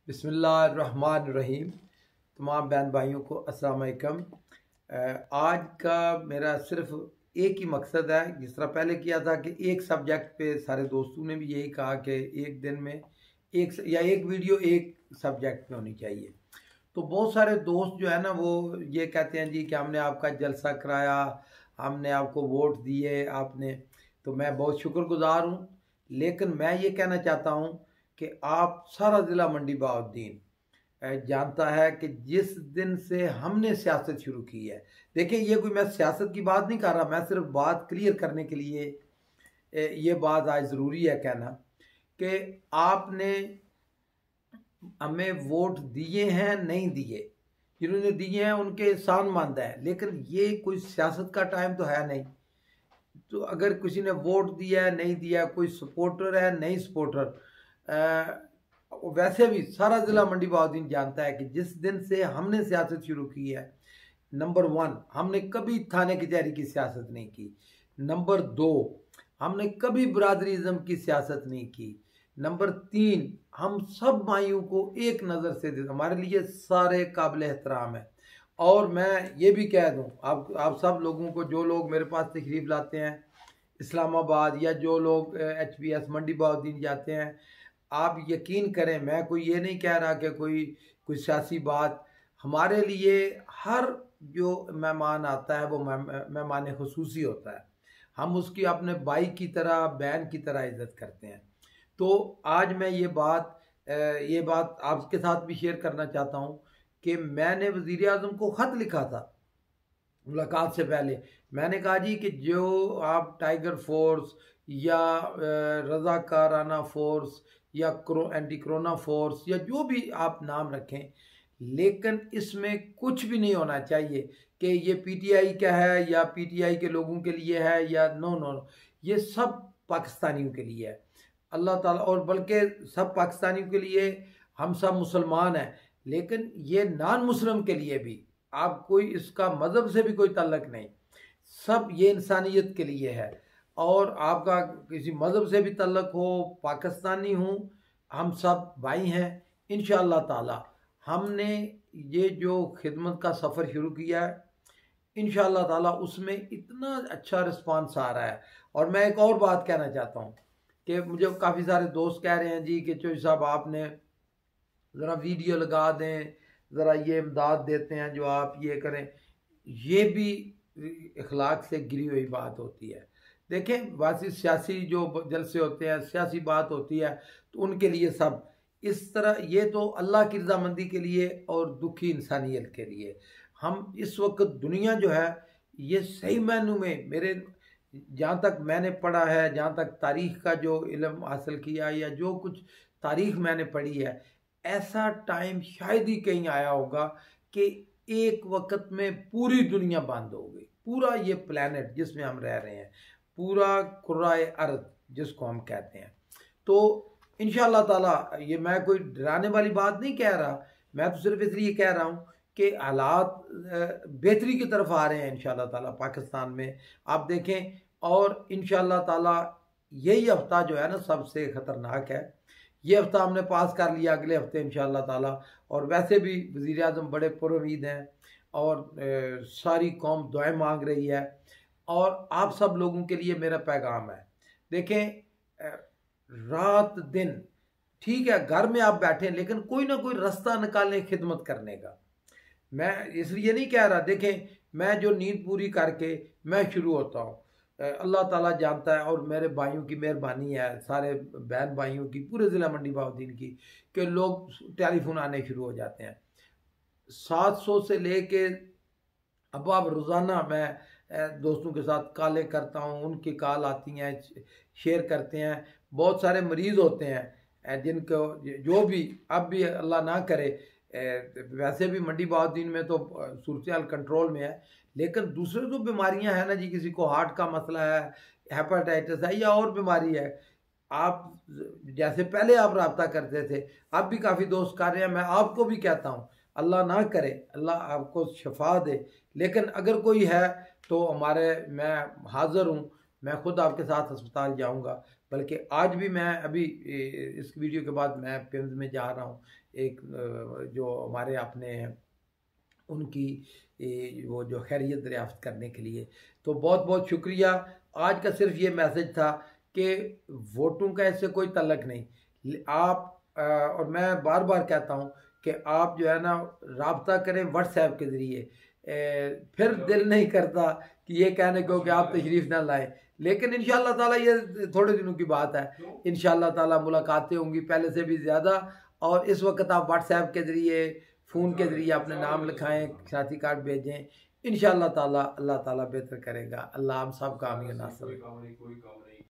बिस्मिल्लाहिर्रहमानिर्रहीम। तमाम बहन भाइयों को अस्सलाम वालेकुम। आज का मेरा सिर्फ एक ही मकसद है, जिस तरह पहले किया था कि एक सब्जेक्ट पे सारे दोस्तों ने भी यही कहा कि एक दिन में एक वीडियो एक सब्जेक्ट पे होनी चाहिए। तो बहुत सारे दोस्त जो है ना वो ये कहते हैं जी कि हमने आपका जलसा कराया, हमने आपको वोट दिए आपने, तो मैं बहुत शुक्रगुजार हूँ। लेकिन मैं ये कहना चाहता हूँ कि आप सारा ज़िला मंडी बहाउद्दीन जानता है कि जिस दिन से हमने सियासत शुरू की है, देखिए ये कोई मैं सियासत की बात नहीं कर रहा, मैं सिर्फ बात क्लियर करने के लिए ये बात आज ज़रूरी है कहना कि आपने हमें वोट दिए हैं नहीं दिए, जिन्होंने दिए हैं उनके एहसानमंद है, लेकिन ये कोई सियासत का टाइम तो है नहीं। तो अगर किसी ने वोट दिया है नहीं दिया, कोई सपोर्टर है नहीं सपोर्टर, वैसे भी सारा ज़िला मंडी बहाउद्दीन जानता है कि जिस दिन से हमने सियासत शुरू की है, नंबर 1 हमने कभी थाने कचहरी की सियासत नहीं की, नंबर 2 हमने कभी बरादरीज़म की सियासत नहीं की, नंबर 3 हम सब भाइयों को एक नज़र से देते, हमारे लिए सारे काबिल एहतराम है। और मैं ये भी कह दूं आप सब लोगों को, जो लोग मेरे पास तशरीफ़ लाते हैं इस्लामाबाद या जो लोग HPS मंडी बहाउद्दीन जाते हैं, आप यकीन करें, मैं कोई ये नहीं कह रहा कि कोई सियासी बात, हमारे लिए हर जो मेहमान आता है वो मेहमान खुसूसी होता है, हम उसकी अपने भाई की तरह बहन की तरह इज़्ज़त करते हैं। तो आज मैं ये बात आपके साथ भी शेयर करना चाहता हूँ कि मैंने वज़ीर आज़म को ख़त लिखा था मुलाकात से पहले। मैंने कहा जी कि जो आप टाइगर फोर्स या रज़ाकाराना फोर्स या एंटी कोरोना फोर्स या जो भी आप नाम रखें, लेकिन इसमें कुछ भी नहीं होना चाहिए कि ये PTI का है या PTI के लोगों के लिए है या नो, ये सब पाकिस्तानियों के लिए है अल्लाह ताला, और बल्कि सब पाकिस्तानियों के लिए, हम सब मुसलमान हैं, लेकिन ये नॉन मुस्लिम के लिए भी, आप कोई इसका मज़हब से भी कोई ताल्लुक़ नहीं, सब ये इंसानियत के लिए है। और आपका किसी मज़हब से भी ताल्लुक़ हो, पाकिस्तानी हूँ, हम सब भाई हैं। इंशाअल्लाह ताला हमने ये जो खिदमत का सफ़र शुरू किया है, इंशाअल्लाह ताला उसमें इतना अच्छा रिस्पांस आ रहा है। और मैं एक और बात कहना चाहता हूँ कि मुझे काफ़ी सारे दोस्त कह रहे हैं जी कि चौधरी साहब आपने ज़रा वीडियो लगा दें, ज़रा ये इमदाद देते हैं जो आप ये करें, ये भी इखलाक से गिरी हुई बात होती है। देखें, वासी सियासी जो जलसे होते हैं, सियासी बात होती है, तो उनके लिए सब इस तरह, ये तो अल्लाह की रज़ामंदी के लिए और दुखी इंसानियत के लिए। हम इस वक्त दुनिया जो है, ये सही मायनों में, मेरे जहाँ तक मैंने पढ़ा है, जहाँ तक तारीख़ का जो इल्म हासिल किया या जो कुछ तारीख़ मैंने पढ़ी है, ऐसा टाइम शायद ही कहीं आया होगा कि एक वक्त में पूरी दुनिया बंद हो गई, पूरा ये प्लेनेट जिसमें हम रह रहे हैं, पूरा कुर्राए अर्द जिसको हम कहते हैं। तो इंशाअल्लाह ताला, ये मैं कोई डराने वाली बात नहीं कह रहा, मैं तो सिर्फ इसलिए कह रहा हूँ कि हालात बेहतरी की तरफ आ रहे हैं इंशाअल्लाह ताला पाकिस्तान में, आप देखें। और इंशाअल्लाह ताला यही हफ्ता जो है ना सबसे ख़तरनाक है, ये हफ्ता हमने पास कर लिया, अगले हफ्ते इंशाअल्लाह ताला। और वैसे भी वज़ीर आज़म बड़े पुरुमीद हैं और सारी कौम दुआएं मांग रही है। और आप सब लोगों के लिए मेरा पैगाम है, देखें, रात दिन ठीक है घर में आप बैठे, लेकिन कोई ना कोई रास्ता निकालें खिदमत करने का। मैं इसलिए नहीं कह रहा, देखें, मैं जो नींद पूरी करके मैं शुरू होता हूँ, अल्लाह ताला जानता है, और मेरे भाइयों की मेहरबानी है, सारे बहन भाइयों की, पूरे ज़िला मंडी बहाउद्दीन की, कि लोग टेलीफोन आने शुरू हो जाते हैं 700 से लेके अब आप रोज़ाना मैं दोस्तों के साथ कॉलें करता हूँ, उनकी कॉल आती हैं, शेयर करते हैं। बहुत सारे मरीज़ होते हैं जिनको जो भी, अब भी अल्लाह ना करे, वैसे भी मंडी बहाउद्दीन में तो सूरत हाल कंट्रोल में है, लेकिन दूसरे जो बीमारियां हैं ना जी, किसी को हार्ट का मसला है, हेपेटाइटिस है या और बीमारी है, आप जैसे पहले आप रब्ता करते थे, अब भी काफ़ी दोस्त कर रहे हैं। मैं आपको भी कहता हूँ, अल्लाह ना करे, अल्लाह आपको शफा दे, लेकिन अगर कोई है तो मैं हाज़िर हूँ, मैं ख़ुद आपके साथ अस्पताल जाऊँगा। बल्कि आज भी मैं अभी इस वीडियो के बाद मैं पिम्स में जा रहा हूँ, एक जो हमारे अपने उनकी वो जो खैरियत दरियाफ्त करने के लिए। तो बहुत बहुत शुक्रिया। आज का सिर्फ ये मैसेज था कि वोटों का इससे कोई तल्लक नहीं। आप और मैं बार बार कहता हूँ कि आप जो है ना राब्ता करें व्हाट्सएप के ज़रिए। फिर दिल नहीं करता कि ये कहने को कि आप तशरीफ़ ना लाएं, लेकिन इंशाअल्लाह ताला ये थोड़े दिनों की बात है। इंशाअल्लाह ताला मुलाकातें होंगी पहले से भी ज़्यादा। और इस वक्त आप व्हाट्सएप के ज़रिए, फ़ोन के ज़रिए अपने नाम लिखाएं, शनाख्ती कार्ड भेजें। इंशाअल्लाह ताला अल्लाह ताला बेहतर करेगा। अल्लाह हम सब का आमीन नासिर।